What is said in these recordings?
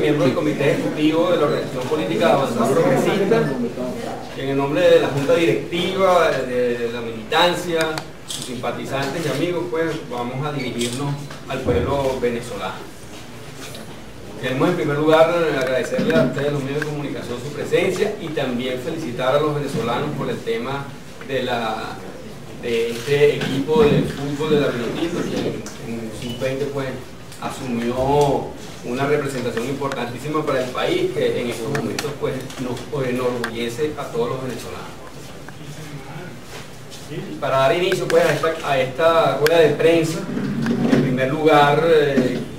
miembro del Comité Ejecutivo de la Organización Política de Avanzada Progresista, y en el nombre de la Junta Directiva, de la militancia, sus simpatizantes y amigos, pues vamos a dirigirnos al pueblo venezolano. Queremos en primer lugar agradecerle a ustedes, los medios de comunicación, su presencia y también felicitar a los venezolanos por el tema de este equipo de fútbol de la Vinotinto, que en sub-20 pues asumió una representación importantísima para el país, que en estos momentos pues nos enorgullece a todos los venezolanos. Para dar inicio pues a esta rueda de prensa, en primer lugar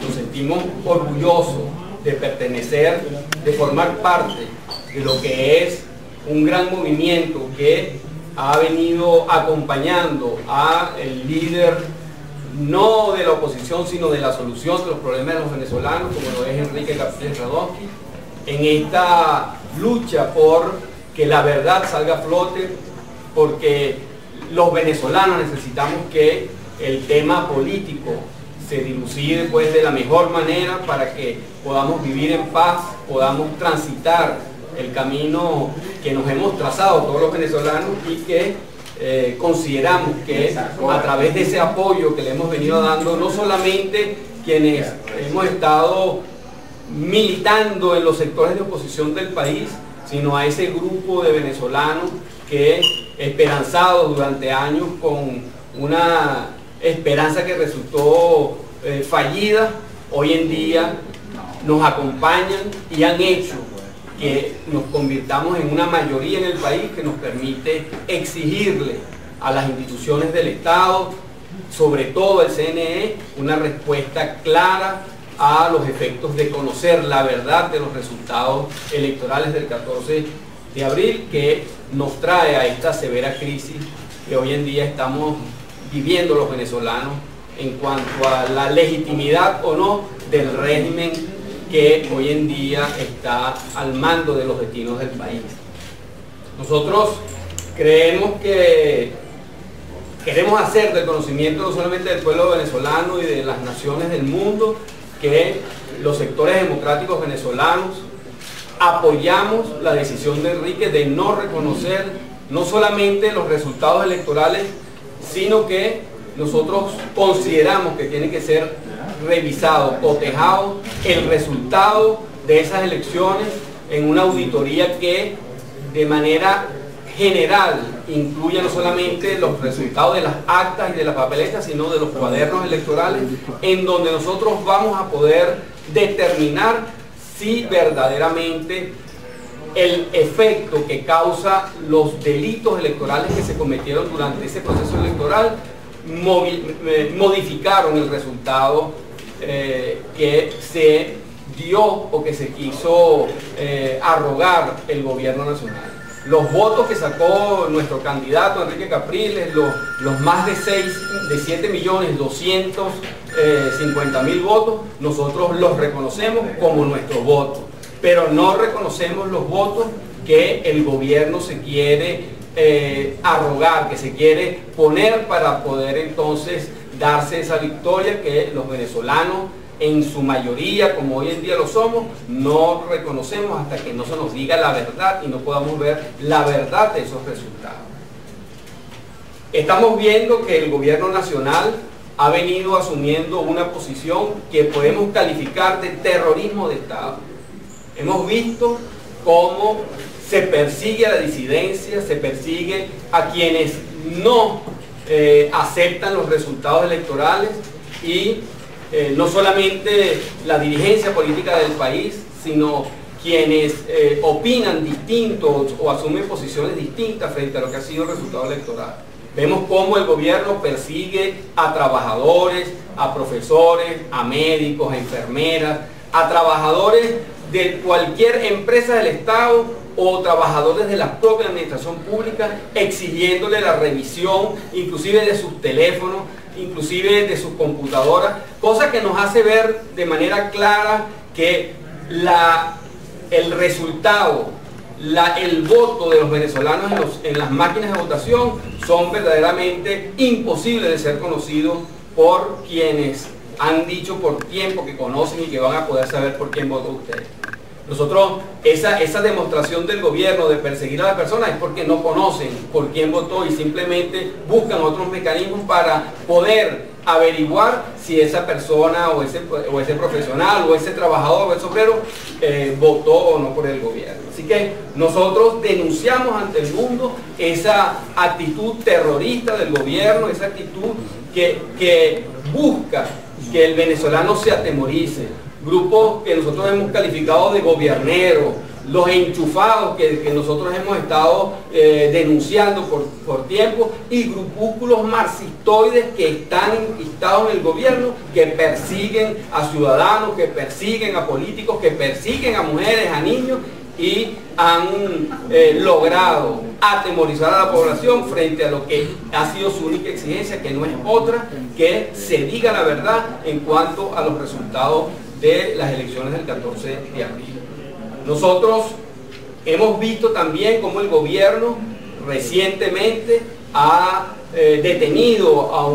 nos sentimos orgullosos de pertenecer, de formar parte de lo que es un gran movimiento que ha venido acompañando al líder no de la oposición sino de la solución de los problemas de los venezolanos, como lo es Enrique Capriles Radonsky, en esta lucha por que la verdad salga a flote, porque los venezolanos necesitamos que el tema político se dilucide pues de la mejor manera para que podamos vivir en paz, podamos transitar el camino que nos hemos trazado todos los venezolanos y que consideramos que a través de ese apoyo que le hemos venido dando, no solamente quienes hemos estado militando en los sectores de oposición del país, sino a ese grupo de venezolanos que esperanzados durante años con una esperanza que resultó fallida, hoy en día nos acompañan y han hecho que nos convirtamos en una mayoría en el país que nos permite exigirle a las instituciones del Estado, sobre todo el CNE, una respuesta clara a los efectos de conocer la verdad de los resultados electorales del 14 de abril, que nos trae a esta severa crisis que hoy en día estamos viviendo los venezolanos en cuanto a la legitimidad o no del régimen que hoy en día está al mando de los destinos del país. Nosotros creemos que queremos hacer del conocimiento no solamente del pueblo venezolano y de las naciones del mundo, que los sectores democráticos venezolanos apoyamos la decisión de Enrique de no reconocer no solamente los resultados electorales, sino que nosotros consideramos que tiene que ser revisado, cotejado el resultado de esas elecciones en una auditoría que de manera general incluya no solamente los resultados de las actas y de las papeletas, sino de los cuadernos electorales, en donde nosotros vamos a poder determinar si verdaderamente el efecto que causa los delitos electorales que se cometieron durante ese proceso electoral modificaron el resultado que se dio o que se quiso arrogar el gobierno nacional. Los votos que sacó nuestro candidato Enrique Capriles, los más de 7.250.000 votos, nosotros los reconocemos como nuestro voto, pero no reconocemos los votos que el gobierno se quiere arrogar, que se quiere poner para poder entonces darse esa victoria que los venezolanos en su mayoría, como hoy en día lo somos, no reconocemos hasta que no se nos diga la verdad y no podamos ver la verdad de esos resultados. Estamos viendo que el gobierno nacional ha venido asumiendo una posición que podemos calificar de terrorismo de Estado. Hemos visto cómo se persigue a la disidencia, se persigue a quienes no aceptan los resultados electorales y no solamente la dirigencia política del país, sino quienes opinan distintos o asumen posiciones distintas frente a lo que ha sido el resultado electoral. Vemos cómo el gobierno persigue a trabajadores, a profesores, a médicos, a enfermeras, a trabajadores de cualquier empresa del Estado o trabajadores de la propia administración pública, exigiéndole la revisión inclusive de sus teléfonos, inclusive de sus computadoras, cosa que nos hace ver de manera clara que el resultado, el voto de los venezolanos en las máquinas de votación son verdaderamente imposibles de ser conocidos por quienes han dicho por tiempo que conocen y que van a poder saber por quién votó usted. Nosotros, esa demostración del gobierno de perseguir a las personas es porque no conocen por quién votó y simplemente buscan otros mecanismos para poder averiguar si esa persona o ese profesional o ese trabajador o ese obrero votó o no por el gobierno. Así que nosotros denunciamos ante el mundo esa actitud terrorista del gobierno, esa actitud que busca que el venezolano se atemorice. Grupos que nosotros hemos calificado de gobierneros, los enchufados que nosotros hemos estado denunciando por tiempo, y grupúsculos marxistoides que están enquistados en el gobierno, que persiguen a ciudadanos, que persiguen a políticos, que persiguen a mujeres, a niños, y han logrado atemorizar a la población frente a lo que ha sido su única exigencia, que no es otra que se diga la verdad en cuanto a los resultados de las elecciones del 14 de abril. Nosotros hemos visto también cómo el gobierno recientemente ha detenido a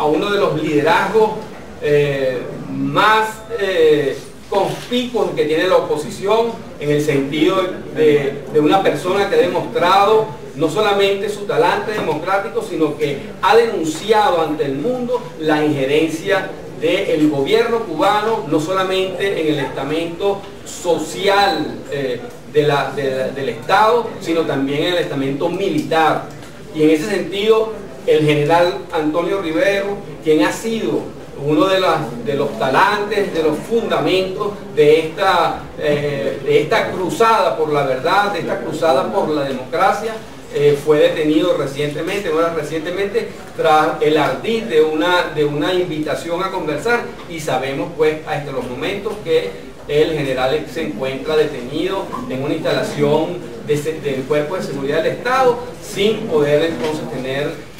uno de los liderazgos más conspicuos que tiene la oposición, en el sentido de una persona que ha demostrado no solamente su talante democrático, sino que ha denunciado ante el mundo la injerencia del gobierno cubano, no solamente en el estamento social del Estado, sino también en el estamento militar. Y en ese sentido, el general Antonio Rivero, quien ha sido uno de los talantes, de los fundamentos de esta cruzada por la verdad, de esta cruzada por la democracia, fue detenido recientemente tras el ardid de una invitación a conversar, y sabemos pues hasta los momentos que el general se encuentra detenido en una instalación del Cuerpo de Seguridad del Estado, sin poder entonces tener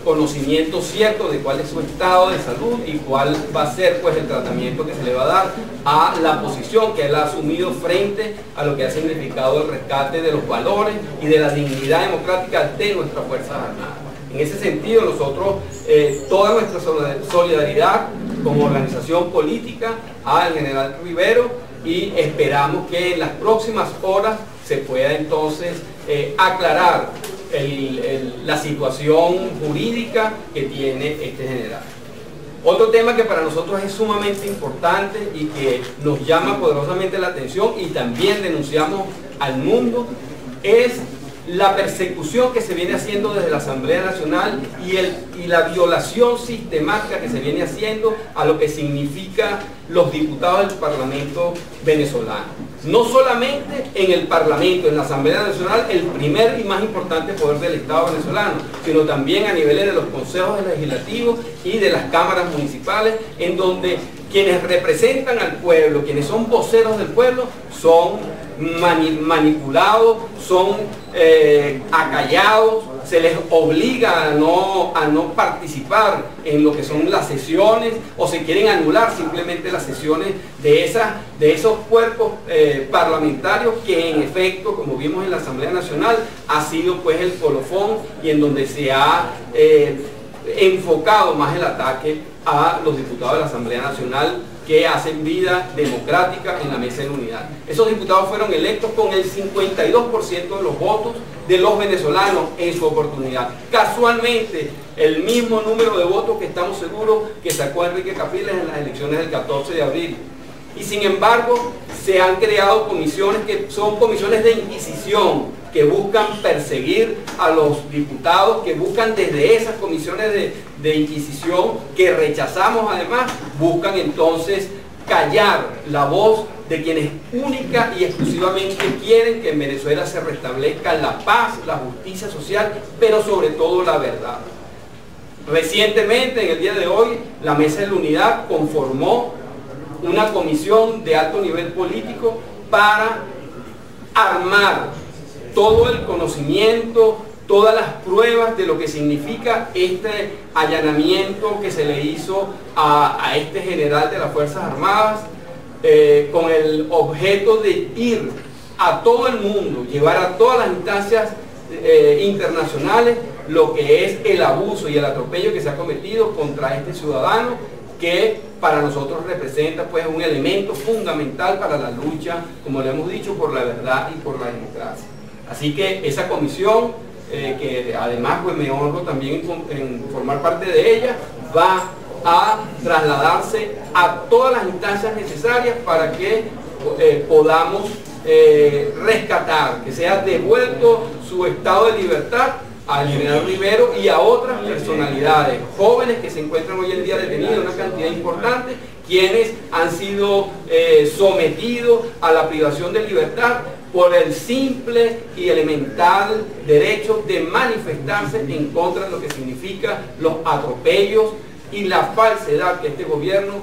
conocimiento cierto de cuál es su estado de salud y cuál va a ser pues el tratamiento que se le va a dar a la posición que él ha asumido frente a lo que ha significado el rescate de los valores y de la dignidad democrática de nuestras Fuerzas Armadas. En ese sentido, nosotros, toda nuestra solidaridad como organización política al general Rivero, y esperamos que en las próximas horas se pueda entonces aclarar la situación jurídica que tiene este general. Otro tema que para nosotros es sumamente importante y que nos llama poderosamente la atención y también denunciamos al mundo es la persecución que se viene haciendo desde la Asamblea Nacional y la violación sistemática que se viene haciendo a lo que significa los diputados del Parlamento venezolano. No solamente en el Parlamento, en la Asamblea Nacional, el primer y más importante poder del Estado venezolano, sino también a niveles de los consejos legislativos y de las cámaras municipales, en donde quienes representan al pueblo, quienes son voceros del pueblo, son manipulados, son acallados, se les obliga a no participar en lo que son las sesiones, o se quieren anular simplemente las sesiones de esos cuerpos parlamentarios que en efecto, como vimos en la Asamblea Nacional, ha sido pues el colofón y en donde se ha enfocado más el ataque a los diputados de la Asamblea Nacional que hacen vida democrática en la mesa de unidad. Esos diputados fueron electos con el 52% de los votos de los venezolanos en su oportunidad. Casualmente, el mismo número de votos que estamos seguros que sacó Enrique Capriles en las elecciones del 14 de abril. Y sin embargo, se han creado comisiones que son comisiones de inquisición, que buscan perseguir a los diputados, que buscan desde esas comisiones de inquisición, que rechazamos además, buscan entonces callar la voz de quienes única y exclusivamente quieren que en Venezuela se restablezca la paz, la justicia social, pero sobre todo la verdad. Recientemente, en el día de hoy, la Mesa de la Unidad conformó una comisión de alto nivel político para armar todo el conocimiento, todas las pruebas de lo que significa este allanamiento que se le hizo a este general de las Fuerzas Armadas, con el objeto de ir a todo el mundo, llevar a todas las instancias internacionales lo que es el abuso y el atropello que se ha cometido contra este ciudadano, que para nosotros representa pues un elemento fundamental para la lucha, como le hemos dicho, por la verdad y por la democracia. Así que esa comisión, que además pues me honro también en formar parte de ella, va a trasladarse a todas las instancias necesarias para que podamos rescatar, que sea devuelto su estado de libertad al general Rivero y a otras personalidades, jóvenes que se encuentran hoy en día detenidos, una cantidad importante, quienes han sido sometidos a la privación de libertad por el simple y elemental derecho de manifestarse en contra de lo que significa los atropellos y la falsedad que este gobierno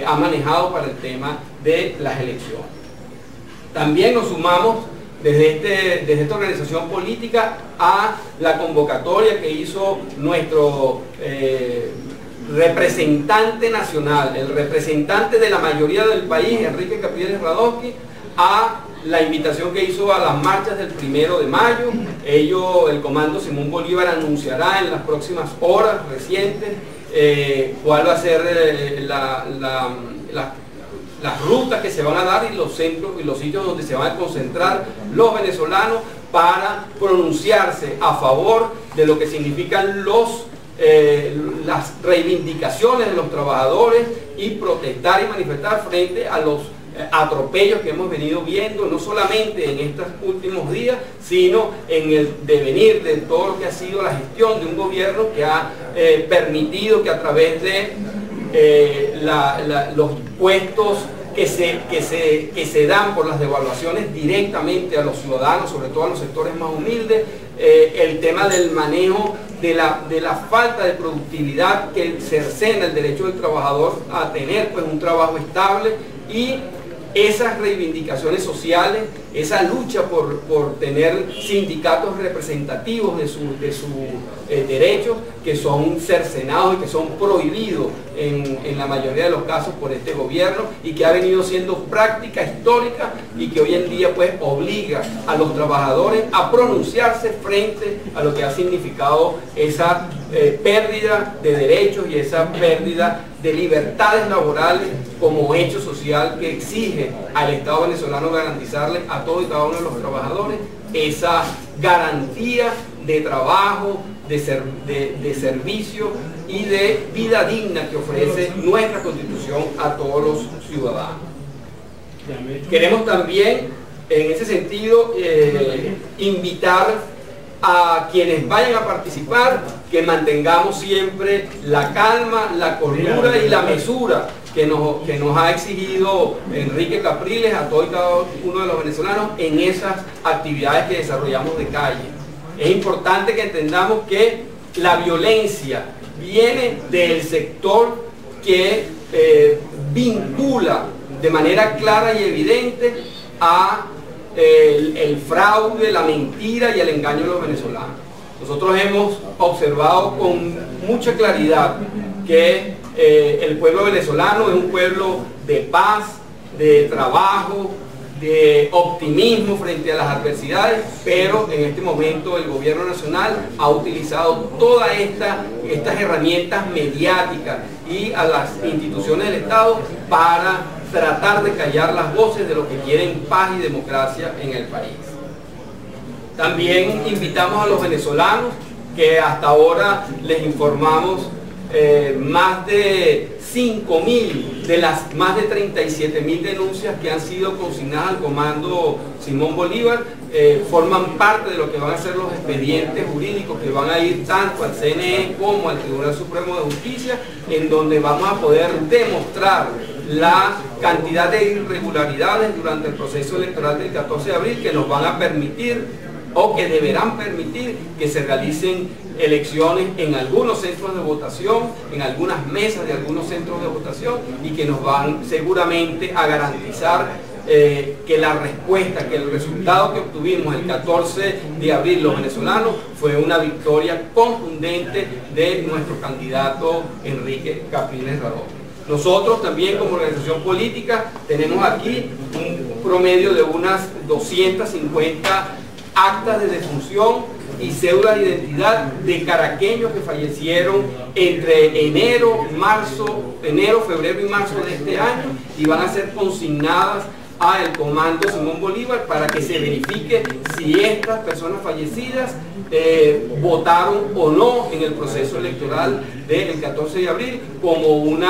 ha manejado para el tema de las elecciones. También nos sumamos desde esta organización política a la convocatoria que hizo nuestro representante nacional, el representante de la mayoría del país, Enrique Capriles Radosky, a la invitación que hizo a las marchas del 1 de mayo. El Comando Simón Bolívar anunciará en las próximas horas recientes cuál va a ser las rutas que se van a dar y los centros y los sitios donde se van a concentrar los venezolanos para pronunciarse a favor de lo que significan las reivindicaciones de los trabajadores y protestar y manifestar frente a los atropellos que hemos venido viendo, no solamente en estos últimos días, sino en el devenir de todo lo que ha sido la gestión de un gobierno que ha permitido que a través de los impuestos que se dan por las devaluaciones directamente a los ciudadanos, sobre todo a los sectores más humildes, el tema del manejo de la falta de productividad que cercena el derecho del trabajador a tener pues un trabajo estable, y esas reivindicaciones sociales, esa lucha por tener sindicatos representativos de sus derechos, que son cercenados y que son prohibidos en la mayoría de los casos por este gobierno, y que ha venido siendo práctica histórica y que hoy en día pues obliga a los trabajadores a pronunciarse frente a lo que ha significado esa pérdida de derechos y esa pérdida de libertades laborales como hecho social que exige al Estado venezolano garantizarle a todos y cada uno de los trabajadores esa garantía de trabajo, de servicio y de vida digna que ofrece nuestra Constitución a todos los ciudadanos. Queremos también, en ese sentido, invitar a quienes vayan a participar que mantengamos siempre la calma, la cordura y la mesura que nos ha exigido Enrique Capriles a todo y cada uno de los venezolanos en esas actividades que desarrollamos de calle. Es importante que entendamos que la violencia viene del sector que vincula de manera clara y evidente a el fraude, la mentira y el engaño de los venezolanos. Nosotros hemos observado con mucha claridad que el pueblo venezolano es un pueblo de paz, de trabajo, de optimismo frente a las adversidades, pero en este momento el gobierno nacional ha utilizado todas estas herramientas mediáticas y a las instituciones del Estado para tratar de callar las voces de los que quieren paz y democracia en el país. También invitamos a los venezolanos que hasta ahora les informamos más de 5.000 de las más de 37.000 denuncias que han sido consignadas al Comando Simón Bolívar forman parte de lo que van a ser los expedientes jurídicos que van a ir tanto al CNE como al Tribunal Supremo de Justicia, en donde vamos a poder demostrar la cantidad de irregularidades durante el proceso electoral del 14 de abril que nos van a permitir o que deberán permitir que se realicen elecciones en algunos centros de votación, en algunas mesas de algunos centros de votación, y que nos van seguramente a garantizar que la respuesta, que el resultado que obtuvimos el 14 de abril los venezolanos fue una victoria contundente de nuestro candidato Enrique Capriles Radosky. Nosotros también como organización política tenemos aquí un promedio de unas 250 actas de defunción y cédulas de identidad de caraqueños que fallecieron entre enero, febrero y marzo de este año, y van a ser consignadas al Comando Simón Bolívar para que se verifique si estas personas fallecidas votaron o no en el proceso electoral del 14 de abril como un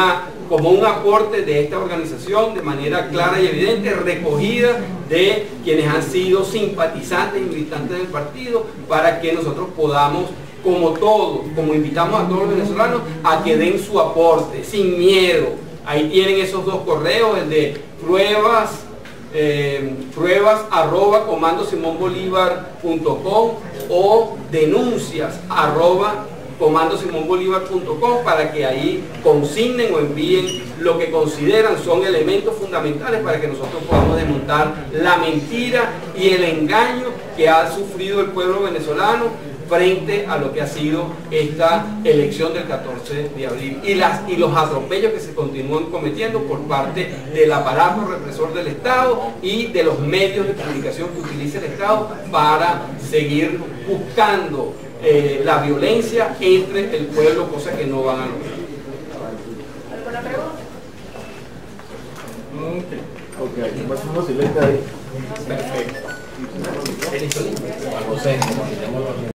aporte de esta organización de manera clara y evidente, recogida de quienes han sido simpatizantes y militantes del partido, para que nosotros podamos, como invitamos a todos los venezolanos a que den su aporte sin miedo. Ahí tienen esos dos correos, el de pruebas @comandosimonbolivar.com o denuncias @comandosimonbolivar.com, para que ahí consignen o envíen lo que consideran son elementos fundamentales para que nosotros podamos desmontar la mentira y el engaño que ha sufrido el pueblo venezolano frente a lo que ha sido esta elección del 14 de abril y los atropellos que se continúan cometiendo por parte del aparato represor del Estado y de los medios de comunicación que utiliza el Estado para seguir buscando la violencia entre el pueblo, cosa que no van a lograr. ¿Alguna pregunta? Ok, más uno silencio ahí. Perfecto.